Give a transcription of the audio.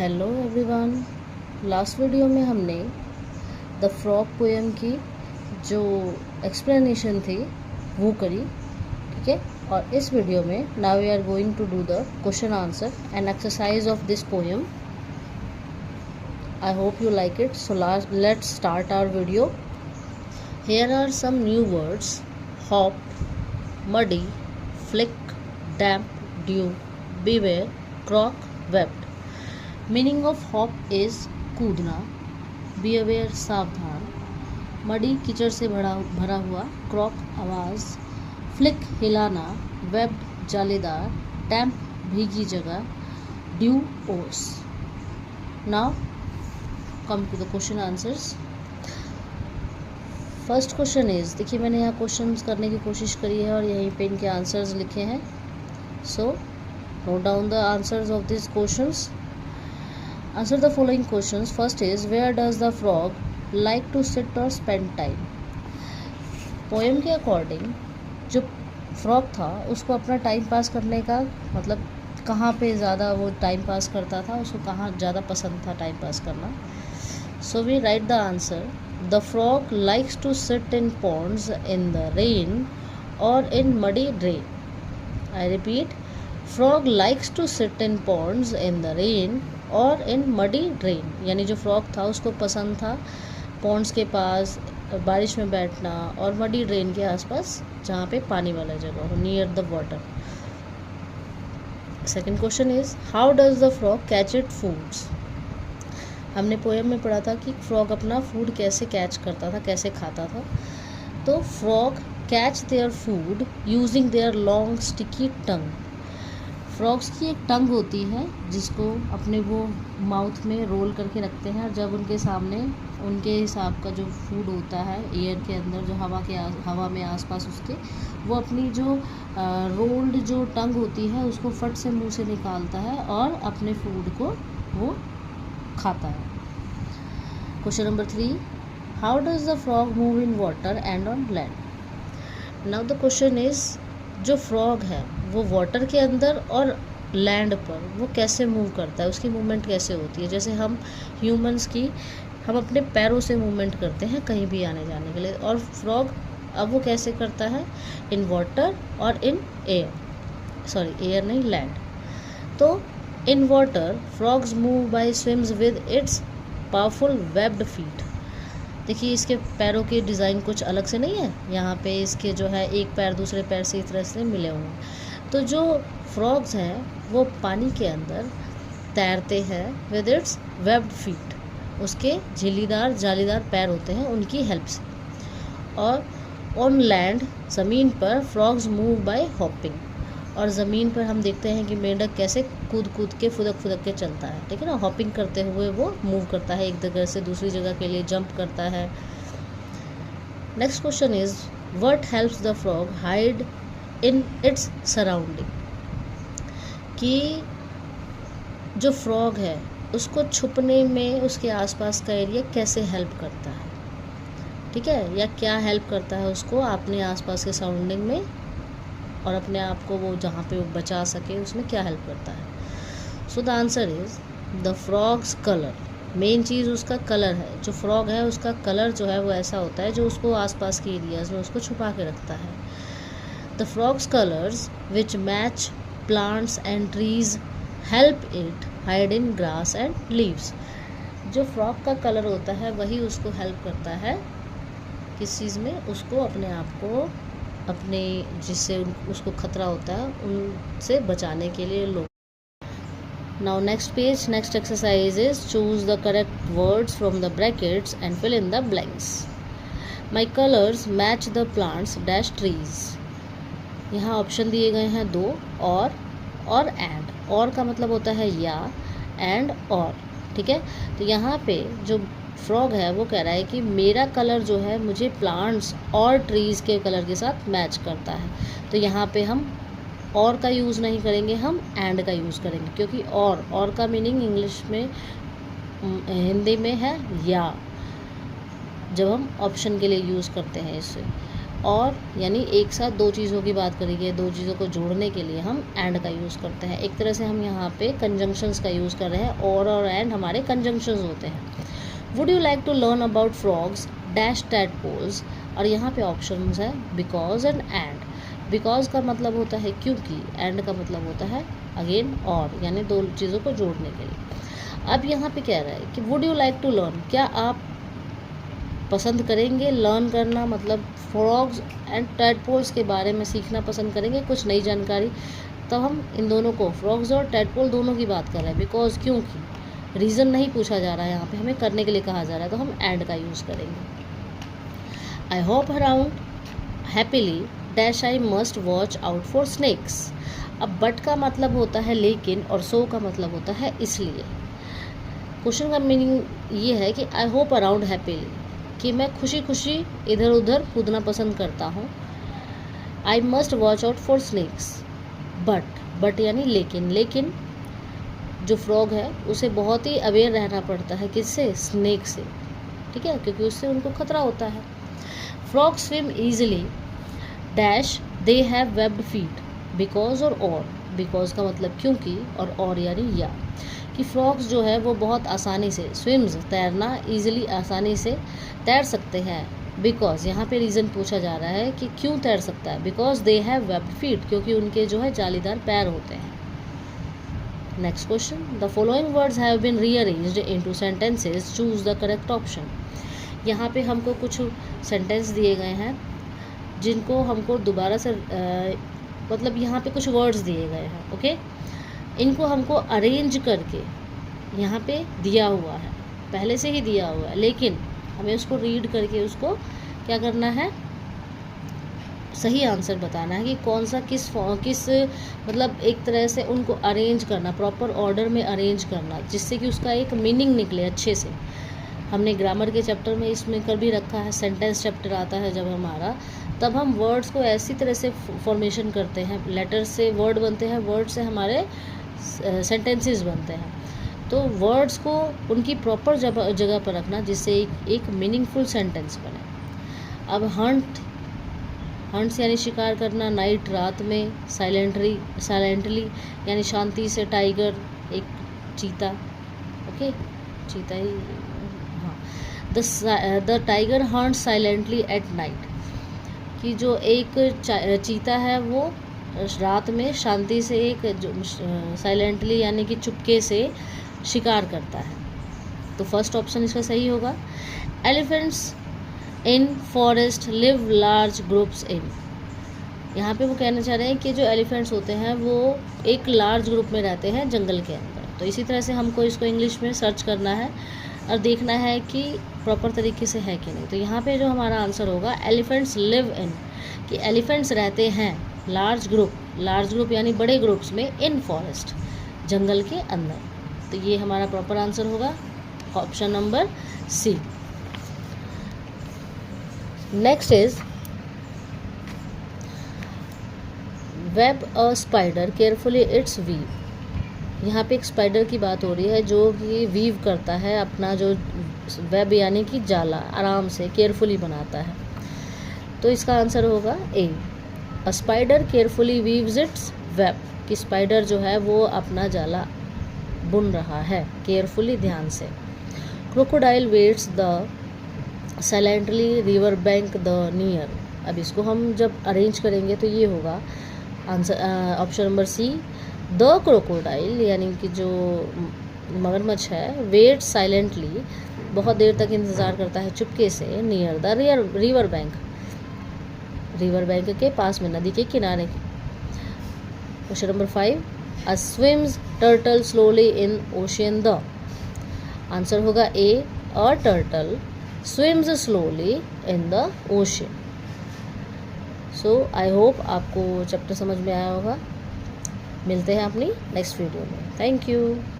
Hello everyone. Last video में हमने the frog poem की जो एक्सप्लेनेशन थी वो करी, ठीक है। और इस वीडियो में now we are going to do the question answer and exercise of this poem. I hope you like it. So let's start our video. Here are some new words: hop, muddy, flick, damp, dew, beware, croak, warped. Meaning of hop is कूदना, be aware सावधान, muddy कीचड़ से भरा हुआ, क्रॉक आवाज़, flick हिलाना, webbed जालीदार, डैम्प भीगी जगह, ड्यू ओस। Now come to the question answers. First question is, देखिए मैंने यहाँ क्वेश्चंस करने की कोशिश करी है और यहीं पे इनके आंसर्स लिखे हैं। So note down the answers of this questions. Answer the following questions. First is, where does the frog like to sit or spend time? Poem के अकॉर्डिंग जो फ्रॉग था उसको अपना टाइम पास करने का मतलब कहाँ पे ज़्यादा वो टाइम पास करता था, उसको कहाँ ज़्यादा पसंद था टाइम पास करना। So we write the answer. The frog likes to sit in ponds in the rain और in muddy drain. I repeat, frog likes to sit in ponds in the rain और in muddy drain. यानी जो frog था उसको पसंद था Pond's के पास बारिश में बैठना और मडी ड्रेन के आसपास जहाँ पे पानी वाला जगह हो, near the water. Second question is, how does the frog catch it foods? हमने पोएम में पढ़ा था कि फ्रॉग अपना फूड कैसे कैच करता था, कैसे खाता था। तो frog catch their food using their long sticky tongue. Frogs की एक टंग होती है जिसको अपने वो माउथ में रोल करके रखते हैं और जब उनके सामने उनके हिसाब का जो फूड होता है एयर के अंदर, जो हवा में आसपास उसके, वो अपनी जो रोल्ड जो टंग होती है उसको फट से मुंह से निकालता है और अपने फूड को वो खाता है। Question number 3, how does the frog move in water and on land? Now the question is, जो फ्रॉग है वो वाटर के अंदर और लैंड पर वो कैसे मूव करता है, उसकी मूवमेंट कैसे होती है। जैसे हम ह्यूमंस की हम अपने पैरों से मूवमेंट करते हैं कहीं भी आने जाने के लिए, और फ्रॉग अब वो कैसे करता है, इन वाटर और इन एयर, सॉरी एयर नहीं लैंड। तो in water frogs move by swims with its powerful webbed feet. देखिए इसके पैरों की डिज़ाइन कुछ अलग से नहीं है, यहाँ पे इसके जो है एक पैर दूसरे पैर से इस तरह से मिले हुए हैं। तो जो फ्रॉग्स हैं वो पानी के अंदर तैरते हैं विद इट्स वेब्ड फीट, उसके झिल्लीदार जालीदार पैर होते हैं उनकी हेल्प से। और ऑन लैंड, ज़मीन पर, फ्रॉग्स मूव बाय हॉपिंग। और ज़मीन पर हम देखते हैं कि मेंढक कैसे कूद कूद के फुदक के चलता है, ठीक है ना। हॉपिंग करते हुए वो मूव करता है, एक जगह से दूसरी जगह के लिए जंप करता है। Next question is, what helps the frog hide in its surrounding? कि जो फ्रॉग है उसको छुपने में उसके आसपास का एरिया कैसे हेल्प करता है, ठीक है, या क्या हेल्प करता है उसको अपने आसपास के सराउंडिंग में और अपने आप को वो जहाँ पे वो बचा सके उसमें क्या हेल्प करता है। So the answer is the frog's colour. Main चीज़ उसका कलर है। जो फ्रॉग है उसका कलर जो है वो ऐसा होता है जो उसको आसपास के एरियाज़ में उसको छुपा के रखता है। The frogs colours which match plants and trees help it hide in grass and leaves. जो फ्रॉग का कलर होता है वही उसको हेल्प करता है किस चीज़ में, उसको अपने आप को अपने जिससे उसको खतरा होता है उनसे बचाने के लिए लोग। Now next page, next exercise is, choose the correct words from the brackets and fill in the blanks. My colours match the plants dash trees. यहाँ ऑप्शन दिए गए हैं दो, और एंड। और का मतलब होता है या, एंड और, ठीक है। तो यहाँ पे जो फ्रॉग है वो कह रहा है कि मेरा कलर जो है मुझे प्लांट्स और ट्रीज़ के कलर के साथ मैच करता है। तो यहाँ पे हम और का यूज़ नहीं करेंगे, हम एंड का यूज़ करेंगे, क्योंकि और का मीनिंग इंग्लिश में हिंदी में है या, जब हम ऑप्शन के लिए यूज़ करते हैं इसे। और यानी एक साथ दो चीज़ों की बात करेंगे, दो चीज़ों को जोड़ने के लिए हम एंड का यूज़ करते हैं। एक तरह से हम यहाँ पे कंजंक्शंस का यूज़ कर रहे हैं, और एंड हमारे कंजंक्शंस होते हैं। Would you like to learn about frogs dash tadpoles, और यहाँ पे ऑप्शंस है बिकॉज एंड एंड। बिकॉज का मतलब होता है क्योंकि, एंड का मतलब होता है अगेन और, यानी दो चीज़ों को जोड़ने के लिए। अब यहाँ पे कह रहा है कि would you like to learn, क्या आप पसंद करेंगे लर्न करना, मतलब फ्रॉग्स एंड टैडपोल्स के बारे में सीखना पसंद करेंगे, कुछ नई जानकारी। तब हम इन दोनों को, फ्रॉग्स और टैडपोल दोनों की बात कर रहे हैं। बिकॉज क्योंकि, रीज़न नहीं पूछा जा रहा है यहाँ पे, हमें करने के लिए कहा जा रहा है, तो हम एंड का यूज़ करेंगे। I hop around happily dash I must watch out for snakes. अब बट का मतलब होता है लेकिन, और सो का मतलब होता है इसलिए। क्वेश्चन का मीनिंग ये है कि आई होप अराउंड हैप्पीली, कि मैं खुशी खुशी इधर उधर कूदना पसंद करता हूँ। I must watch out for snakes, but यानी लेकिन, लेकिन जो फ्रॉग है उसे बहुत ही अवेयर रहना पड़ता है, किससे, स्नेक से, ठीक है, क्योंकि उससे उनको खतरा होता है। Frog swim easily dash they have webbed feet, because और बिकॉज का मतलब क्योंकि, और यानी या, कि फ्रॉग्स जो है वो बहुत आसानी से, स्विम्स तैरना, ईजिली आसानी से तैर सकते हैं। बिकॉज यहाँ पे रीज़न पूछा जा रहा है कि क्यों तैर सकता है, because they have webbed feet, क्योंकि उनके जो है जालीदार पैर होते हैं। Next question, the following words have been rearranged into sentences, choose the correct option. यहाँ पे हमको कुछ सेंटेंस दिए गए हैं जिनको हमको दोबारा से मतलब यहाँ पे कुछ वर्ड्स दिए गए हैं, ओके। इनको हमको अरेंज करके यहाँ पे दिया हुआ है, पहले से ही दिया हुआ है, लेकिन हमें उसको रीड करके उसको क्या करना है, सही आंसर बताना है कि कौन सा किस मतलब एक तरह से उनको अरेंज करना, प्रॉपर ऑर्डर में अरेंज करना, जिससे कि उसका एक मीनिंग निकले अच्छे से। हमने ग्रामर के चैप्टर में इसमें कर भी रखा है, सेंटेंस चैप्टर आता है जब हमारा, तब हम वर्ड्स को ऐसी तरह से फॉर्मेशन करते हैं, लेटर से वर्ड बनते हैं, वर्ड से हमारे सेंटेंसेस बनते हैं। तो वर्ड्स को उनकी प्रॉपर जगह पर रखना, जिससे एक मीनिंगफुल सेंटेंस बने। अब हंट्स यानी शिकार करना, नाइट रात में, साइलेंटली यानी शांति से, टाइगर एक चीता, ओके, चीता ही, हाँ। The tiger hunts silently at night, कि जो एक चीता है वो रात में शांति से, एक साइलेंटली यानी कि चुपके से शिकार करता है। तो फर्स्ट ऑप्शन इसका सही होगा। Elephants in forest live large groups in, यहाँ पे वो कहना चाह रहे हैं कि जो एलिफेंट्स होते हैं वो एक लार्ज ग्रुप में रहते हैं जंगल के अंदर। तो इसी तरह से हमको इसको इंग्लिश में सर्च करना है और देखना है कि प्रॉपर तरीके से है कि नहीं। तो यहाँ पे जो हमारा आंसर होगा, एलिफेंट्स लिव इन, कि एलिफेंट्स रहते हैं लार्ज ग्रुप यानी बड़े ग्रुप्स में, इन फॉरेस्ट जंगल के अंदर। तो ये हमारा प्रॉपर आंसर होगा option number C. Next is web a spider carefully its weave. यहाँ पे एक स्पाइडर की बात हो रही है जो कि वीव करता है अपना जो वेब यानी कि जाला, आराम से केयरफुली बनाता है। तो इसका आंसर होगा A, a spider carefully weaves its web, कि स्पाइडर जो है वो अपना जाला बुन रहा है केयरफुली, ध्यान से। Crocodile waits the silently river bank the near. अब इसको हम जब अरेंज करेंगे तो ये होगा answer option number C, the crocodile यानी कि जो मगरमच्छ है, वेट साइलेंटली बहुत देर तक इंतज़ार करता है चुपके से, नियर द रिवर बैंक के पास में, नदी के किनारे। Question number 5, a swims turtle slowly in ocean the. Answer होगा A, a turtle swims slowly in the ocean. So I hope आपको चैप्टर समझ में आया होगा। मिलते हैं अपनी नेक्स्ट वीडियो में। Thank you.